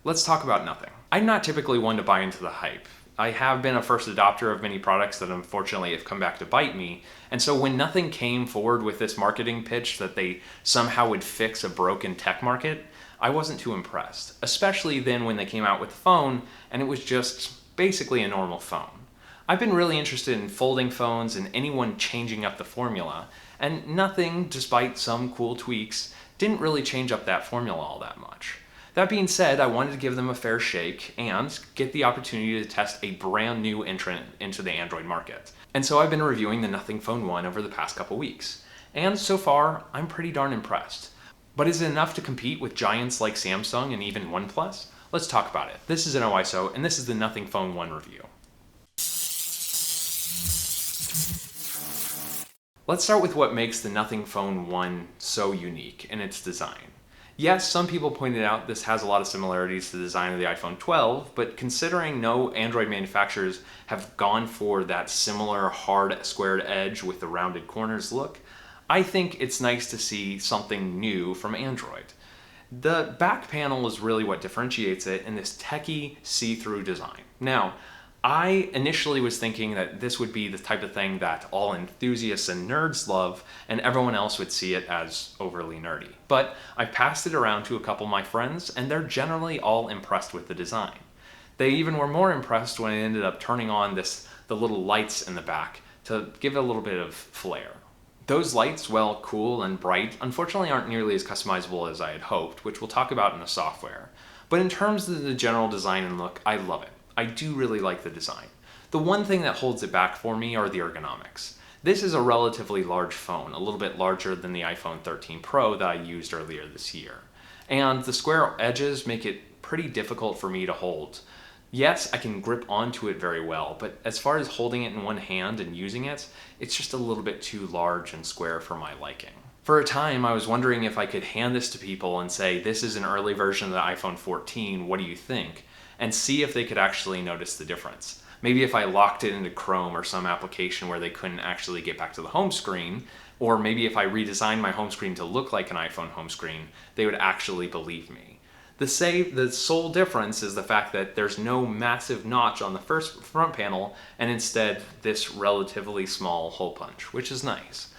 Let's talk about nothing. I'm not typically one to buy into the hype. I have been a first adopter of many products that unfortunately have come back to bite me, and so when Nothing came forward with this marketing pitch that they somehow would fix a broken tech market, I wasn't too impressed, especially then when they came out with the phone and it was just basically a normal phone. I've been really interested in folding phones and anyone changing up the formula, and Nothing, despite some cool tweaks, didn't really change up that formula all that much. That being said, I wanted to give them a fair shake and get the opportunity to test a brand new entrant into the Android market. And so I've been reviewing the Nothing Phone 1 over the past couple weeks. And so far, I'm pretty darn impressed. But is it enough to compete with giants like Samsung and even OnePlus? Let's talk about it. This is InnoIso, and this is the Nothing Phone 1 review. Let's start with what makes the Nothing Phone 1 so unique in its design. Yes, some people pointed out this has a lot of similarities to the design of the iPhone 12, but considering no Android manufacturers have gone for that similar hard squared edge with the rounded corners look, I think it's nice to see something new from Android. The back panel is really what differentiates it in this techie see-through design. Now, I initially was thinking that this would be the type of thing that all enthusiasts and nerds love, and everyone else would see it as overly nerdy. But I passed it around to a couple of my friends, and they're generally all impressed with the design. They even were more impressed when I ended up turning on the little lights in the back to give it a little bit of flair. Those lights, while cool and bright, unfortunately aren't nearly as customizable as I had hoped, which we'll talk about in the software. But in terms of the general design and look, I love it. I do really like the design. The one thing that holds it back for me are the ergonomics. This is a relatively large phone, a little bit larger than the iPhone 13 Pro that I used earlier this year. And the square edges make it pretty difficult for me to hold. Yes, I can grip onto it very well, but as far as holding it in one hand and using it, it's just a little bit too large and square for my liking. For a time, I was wondering if I could hand this to people and say, this is an early version of the iPhone 14, what do you think? And see if they could actually notice the difference. Maybe if I locked it into Chrome or some application where they couldn't actually get back to the home screen, or maybe if I redesigned my home screen to look like an iPhone home screen, they would actually believe me. The sole difference is the fact that there's no massive notch on the front panel, and instead this relatively small hole punch, which is nice.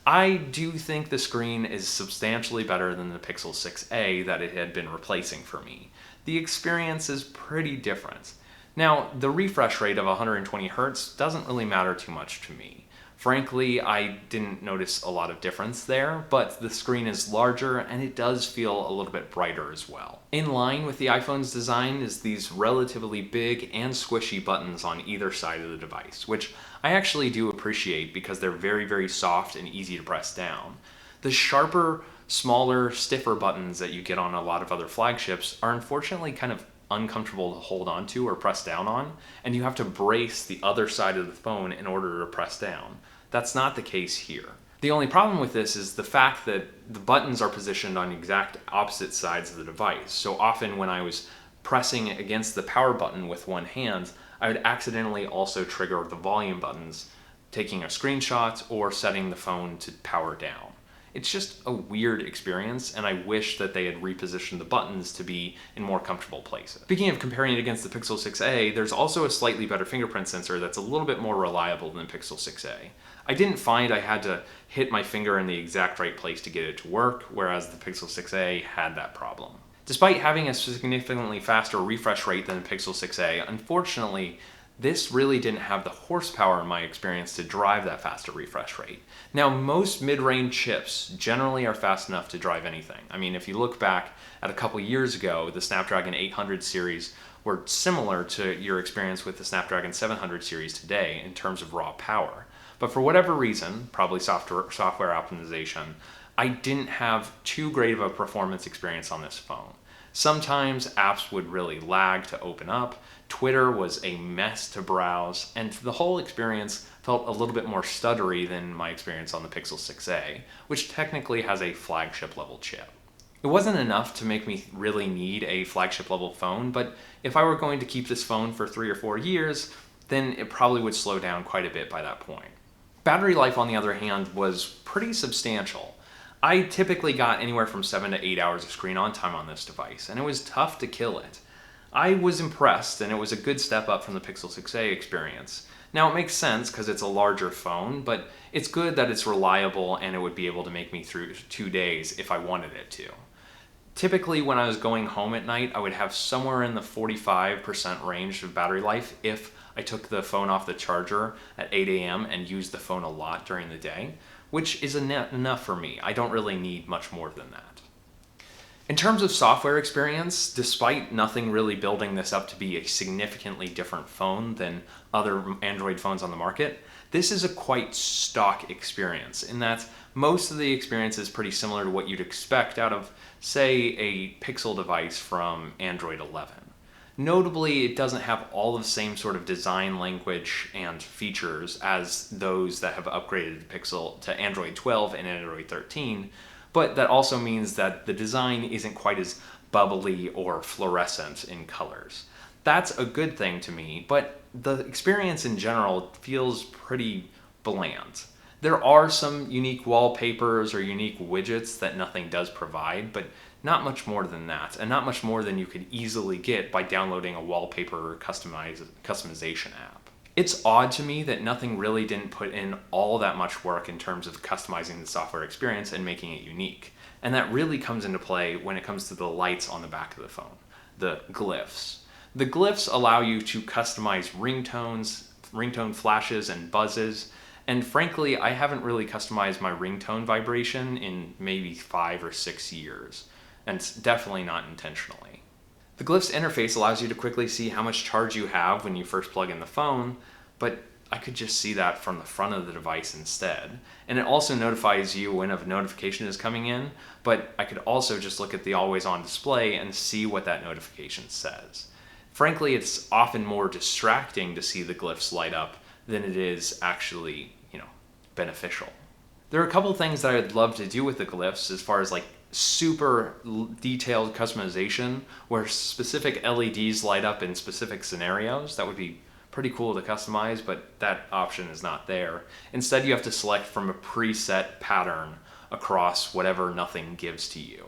I do think the screen is substantially better than the Pixel 6a that it had been replacing for me. The experience is pretty different. Now, the refresh rate of 120 Hz doesn't really matter too much to me. Frankly, I didn't notice a lot of difference there, but the screen is larger and it does feel a little bit brighter as well. In line with the iPhone's design is these relatively big and squishy buttons on either side of the device, which I actually do appreciate because they're very, very soft and easy to press down. The sharper, smaller, stiffer buttons that you get on a lot of other flagships are unfortunately kind of uncomfortable to hold onto or press down on, and you have to brace the other side of the phone in order to press down. That's not the case here. The only problem with this is the fact that the buttons are positioned on exact opposite sides of the device. So often when I was pressing against the power button with one hand, I would accidentally also trigger the volume buttons, taking a screenshot or setting the phone to power down. It's just a weird experience, and I wish that they had repositioned the buttons to be in more comfortable places. Speaking of comparing it against the Pixel 6a, there's also a slightly better fingerprint sensor that's a little bit more reliable than the Pixel 6a. I didn't find I had to hit my finger in the exact right place to get it to work, whereas the Pixel 6a had that problem. Despite having a significantly faster refresh rate than the Pixel 6a, unfortunately, this really didn't have the horsepower in my experience to drive that faster refresh rate. Now, most mid-range chips generally are fast enough to drive anything. I mean, if you look back at a couple years ago, the Snapdragon 800 series were similar to your experience with the Snapdragon 700 series today in terms of raw power. But for whatever reason, probably software optimization, I didn't have too great of a performance experience on this phone. Sometimes apps would really lag to open up, Twitter was a mess to browse, and the whole experience felt a little bit more stuttery than my experience on the Pixel 6a, which technically has a flagship level chip. It wasn't enough to make me really need a flagship level phone, but if I were going to keep this phone for 3 or 4 years, then it probably would slow down quite a bit by that point. Battery life, on the other hand, was pretty substantial. I typically got anywhere from 7 to 8 hours of screen on time on this device, and it was tough to kill it. I was impressed, and it was a good step up from the Pixel 6a experience. Now it makes sense because it's a larger phone, but it's good that it's reliable and it would be able to make me through 2 days if I wanted it to. Typically when I was going home at night, I would have somewhere in the 45% range of battery life if I took the phone off the charger at 8 a.m. and used the phone a lot during the day, which is enough for me. I don't really need much more than that. In terms of software experience, despite nothing really building this up to be a significantly different phone than other Android phones on the market, this is a quite stock experience in that most of the experience is pretty similar to what you'd expect out of, say, a Pixel device from Android 11. Notably, it doesn't have all the same sort of design language and features as those that have upgraded Pixel to Android 12 and Android 13, but that also means that the design isn't quite as bubbly or fluorescent in colors. That's a good thing to me, but the experience in general feels pretty bland. There are some unique wallpapers or unique widgets that nothing does provide, but not much more than that, and not much more than you could easily get by downloading a wallpaper customization app. It's odd to me that nothing really didn't put in all that much work in terms of customizing the software experience and making it unique. And that really comes into play when it comes to the lights on the back of the phone, the glyphs. The glyphs allow you to customize ringtones, ringtone flashes and buzzes, and frankly, I haven't really customized my ringtone vibration in maybe 5 or 6 years, and it's definitely not intentionally. The glyphs interface allows you to quickly see how much charge you have when you first plug in the phone, but I could just see that from the front of the device instead. And it also notifies you when a notification is coming in, but I could also just look at the always on display and see what that notification says. Frankly, it's often more distracting to see the glyphs light up than it is actually, beneficial. There are a couple things that I'd love to do with the glyphs as far as like super detailed customization where specific LEDs light up in specific scenarios. That would be pretty cool to customize, but that option is not there. Instead, you have to select from a preset pattern across whatever nothing gives to you.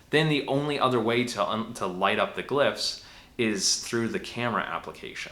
Then the only other way to light up the glyphs is through the camera application.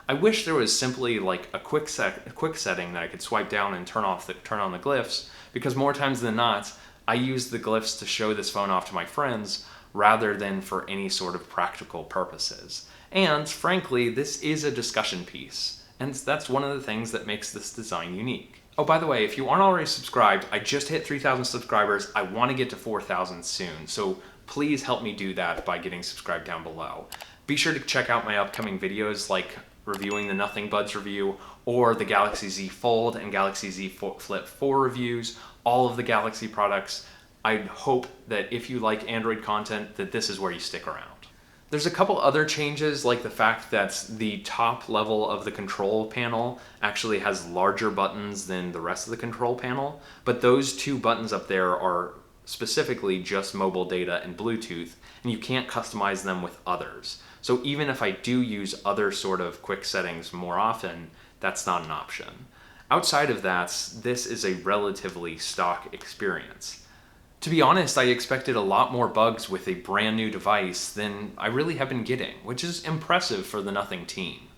I wish there was simply like a quick setting that I could swipe down and turn on the glyphs, because more times than not, I use the glyphs to show this phone off to my friends rather than for any sort of practical purposes. And frankly, this is a discussion piece, and that's one of the things that makes this design unique. Oh, by the way, if you aren't already subscribed, I just hit 3,000 subscribers. I want to get to 4,000 soon, so please help me do that by getting subscribed down below. Be sure to check out my upcoming videos like reviewing the Nothing Buds review, or the Galaxy Z Fold and Galaxy Z Flip 4 reviews, all of the Galaxy products. I hope that if you like Android content, that this is where you stick around. There's a couple other changes, like the fact that the top level of the control panel actually has larger buttons than the rest of the control panel, but those 2 buttons up there are specifically just mobile data and Bluetooth, and you can't customize them with others. So even if I do use other sort of quick settings more often, that's not an option. Outside of that, this is a relatively stock experience. To be honest, I expected a lot more bugs with a brand new device than I really have been getting, which is impressive for the Nothing team.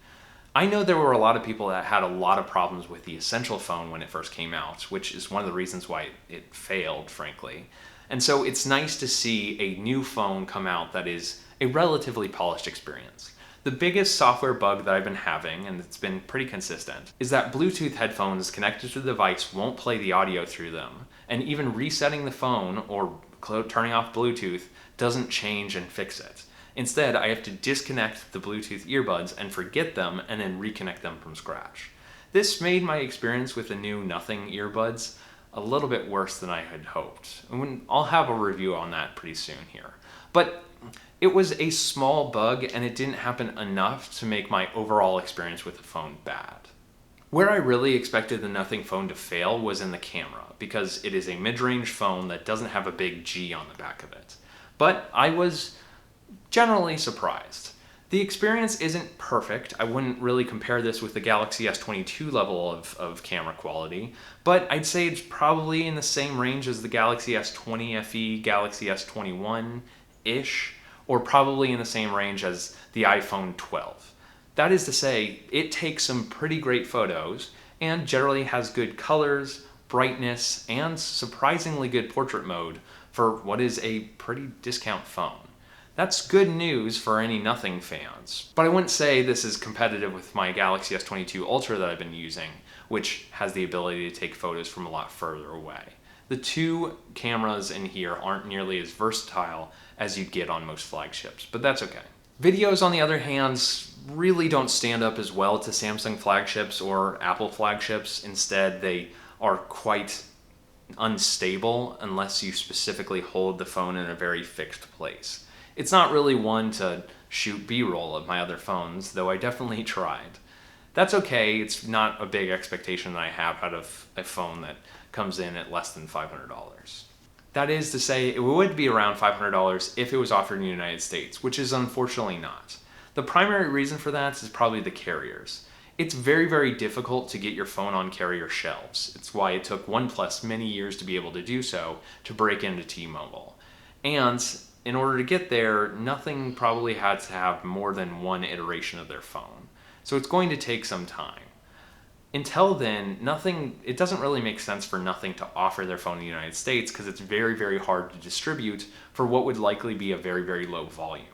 I know there were a lot of people that had a lot of problems with the Essential phone when it first came out, which is one of the reasons why it failed, frankly. And so it's nice to see a new phone come out that is a relatively polished experience. The biggest software bug that I've been having, and it's been pretty consistent, is that Bluetooth headphones connected to the device won't play the audio through them, and even resetting the phone or turning off Bluetooth doesn't change and fix it. Instead, I have to disconnect the Bluetooth earbuds and forget them and then reconnect them from scratch. This made my experience with the new Nothing earbuds a little bit worse than I had hoped. I'll have a review on that pretty soon here. But it was a small bug, and it didn't happen enough to make my overall experience with the phone bad. Where I really expected the Nothing phone to fail was in the camera, because it is a mid-range phone that doesn't have a big G on the back of it. But I was generally surprised. The experience isn't perfect. I wouldn't really compare this with the Galaxy S22 level of camera quality, but I'd say it's probably in the same range as the Galaxy S20 FE, Galaxy S21-ish, or probably in the same range as the iPhone 12. That is to say, it takes some pretty great photos and generally has good colors, brightness, and surprisingly good portrait mode for what is a pretty discount phone. That's good news for any Nothing fans. But I wouldn't say this is competitive with my Galaxy S22 Ultra that I've been using, which has the ability to take photos from a lot further away. The two cameras in here aren't nearly as versatile as you'd get on most flagships, but that's okay. Videos, on the other hand, really don't stand up as well to Samsung flagships or Apple flagships. Instead, they are quite unstable unless you specifically hold the phone in a very fixed place. It's not really one to shoot B-roll of my other phones, though I definitely tried. That's okay, it's not a big expectation that I have out of a phone that comes in at less than $500. That is to say, it would be around $500 if it was offered in the United States, which is unfortunately not. The primary reason for that is probably the carriers. It's very, very difficult to get your phone on carrier shelves. It's why it took OnePlus many years to be able to do so, to break into T-Mobile. And in order to get there, Nothing probably had to have more than one iteration of their phone. So it's going to take some time. Until then, it doesn't really make sense for Nothing to offer their phone in the United States because it's very, very hard to distribute for what would likely be a very, very low volume.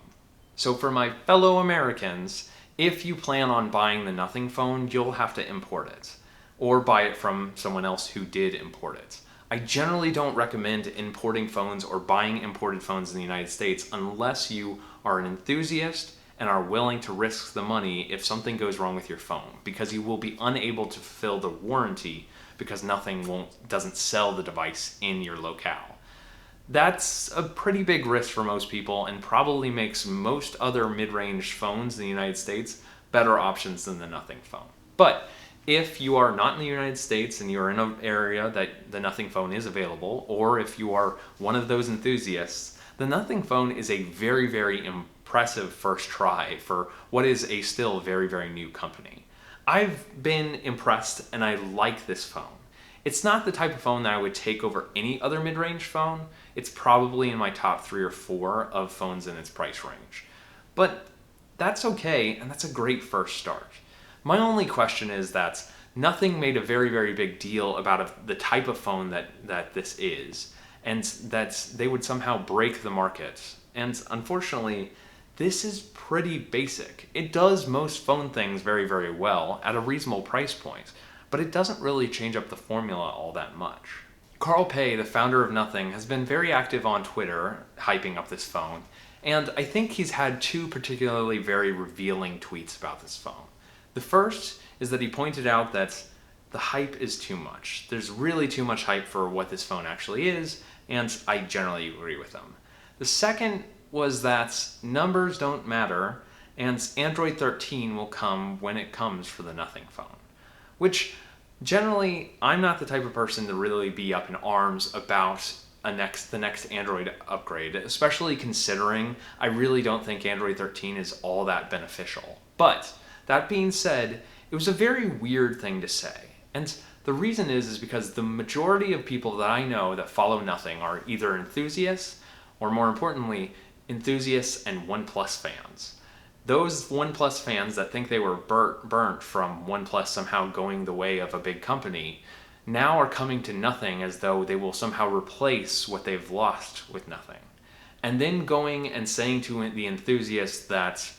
So for my fellow Americans, if you plan on buying the Nothing phone, you'll have to import it, or buy it from someone else who did import it. I generally don't recommend importing phones or buying imported phones in the United States unless you are an enthusiast and are willing to risk the money if something goes wrong with your phone, because you will be unable to fulfill the warranty because Nothing doesn't sell the device in your locale. That's a pretty big risk for most people and probably makes most other mid-range phones in the United States better options than the Nothing phone. But if you are not in the United States and you're in an area that the Nothing phone is available, or if you are one of those enthusiasts, the Nothing phone is a very, very impressive first try for what is a still very, very new company. I've been impressed and I like this phone. It's not the type of phone that I would take over any other mid-range phone. It's probably in my top 3 or 4 of phones in its price range. But that's okay, and that's a great first start. My only question is that Nothing made a very, very big deal about the type of phone that this is, and that they would somehow break the market. And unfortunately, this is pretty basic. It does most phone things very, very well at a reasonable price point, but it doesn't really change up the formula all that much. Carl Pei, the founder of Nothing, has been very active on Twitter hyping up this phone, and I think he's had 2 particularly very revealing tweets about this phone. The first is that he pointed out that the hype is too much. There's really too much hype for what this phone actually is, and I generally agree with him. The second was that numbers don't matter, and Android 13 will come when it comes for the Nothing phone. Which, generally, I'm not the type of person to really be up in arms about the next Android upgrade, especially considering I really don't think Android 13 is all that beneficial. But, that being said, it was a very weird thing to say. And the reason is because the majority of people that I know that follow Nothing are either enthusiasts, or more importantly, enthusiasts and OnePlus fans. Those OnePlus fans that think they were burnt from OnePlus somehow going the way of a big company now are coming to Nothing as though they will somehow replace what they've lost with Nothing. And then going and saying to the enthusiasts that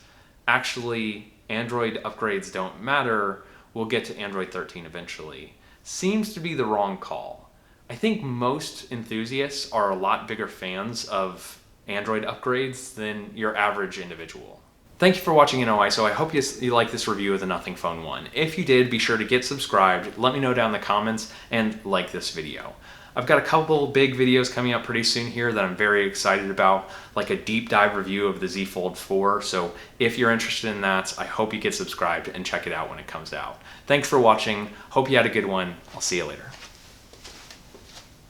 actually Android upgrades don't matter, we'll get to Android 13 eventually, seems to be the wrong call. I think most enthusiasts are a lot bigger fans of Android upgrades than your average individual. Thank you for watching InnoIso. I hope you like this review of the Nothing Phone 1. If you did, be sure to get subscribed, let me know down in the comments, and like this video. I've got a couple big videos coming up pretty soon here that I'm very excited about, like a deep dive review of the Z Fold 4, so if you're interested in that, I hope you get subscribed and check it out when it comes out. Thanks for watching, hope you had a good one, I'll see you later.